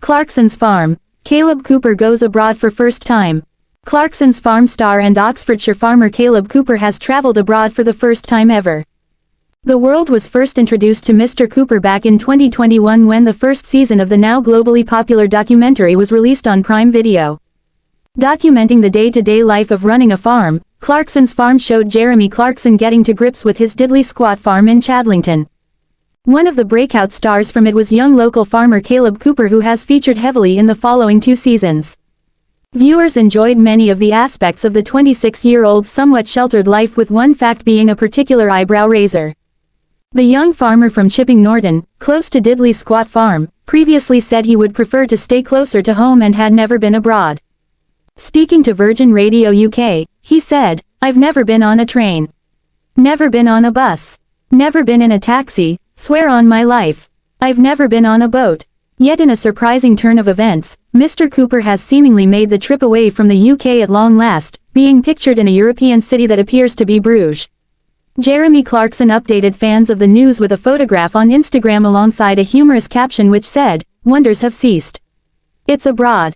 Clarkson's farm. Caleb Cooper goes abroad for first time. Clarkson's Farm star and Oxfordshire farmer Caleb Cooper has travelled abroad for the first time ever. The world was first introduced to Mr. Cooper back in 2021 when the first season of the now globally popular documentary was released on Prime Video. Documenting the day-to-day life of running a farm, Clarkson's Farm showed Jeremy Clarkson getting to grips with his diddly squat farm in Chadlington. One of the breakout stars from it was young local farmer Caleb Cooper, who has featured heavily in the following 2 seasons. Viewers enjoyed many of the aspects of the 26-year-old's somewhat sheltered life, with one fact being a particular eyebrow raiser. The young farmer from Chipping Norton, close to Diddley Squat Farm, previously said he would prefer to stay closer to home and had never been abroad. Speaking to Virgin Radio UK, he said, "I've never been on a train. Never been on a bus. Never been in a taxi, swear on my life. I've never been on a boat." Yet in a surprising turn of events, Mr. Cooper has seemingly made the trip away from the UK at long last, being pictured in a European city that appears to be Bruges. Jeremy Clarkson updated fans of the news with a photograph on Instagram alongside a humorous caption which said, "Wonders have ceased. It's abroad."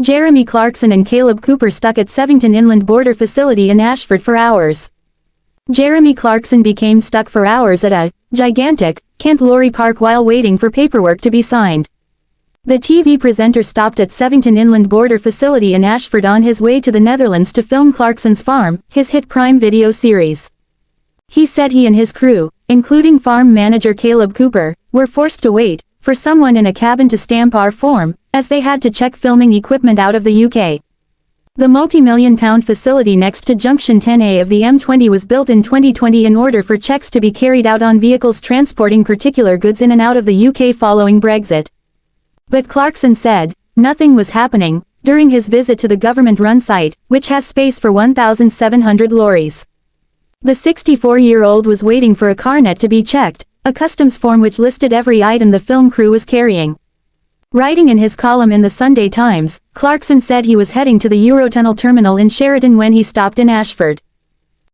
Jeremy Clarkson and Caleb Cooper stuck at Sevington Inland Border Facility in Ashford for hours. Jeremy Clarkson became stuck for hours at a gigantic Kent lorry park while waiting for paperwork to be signed. The TV presenter stopped at Sevington Inland Border Facility in Ashford on his way to the Netherlands to film Clarkson's Farm, his hit Prime Video series. He said he and his crew, including farm manager Caleb Cooper, were forced to wait for someone in a cabin to stamp our form, as they had to check filming equipment out of the UK. The multi-million-pound facility next to Junction 10A of the M20 was built in 2020 in order for checks to be carried out on vehicles transporting particular goods in and out of the UK following Brexit. But Clarkson said nothing was happening during his visit to the government-run site, which has space for 1,700 lorries. The 64-year-old was waiting for a carnet to be checked, a customs form which listed every item the film crew was carrying. Writing in his column in the Sunday Times, Clarkson said he was heading to the Eurotunnel terminal in Sheraton when he stopped in Ashford.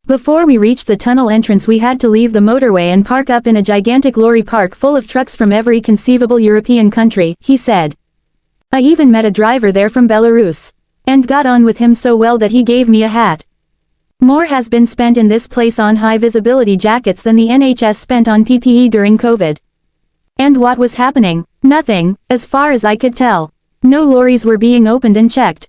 Before we reached the tunnel entrance we had to leave the motorway and park up in a gigantic lorry park full of trucks from every conceivable European country, he said. I even met a driver there from Belarus. And got on with him so well that he gave me a hat. More has been spent in this place on high-visibility jackets than the NHS spent on PPE during COVID. And what was happening? Nothing, as far as I could tell. No lorries were being opened and checked.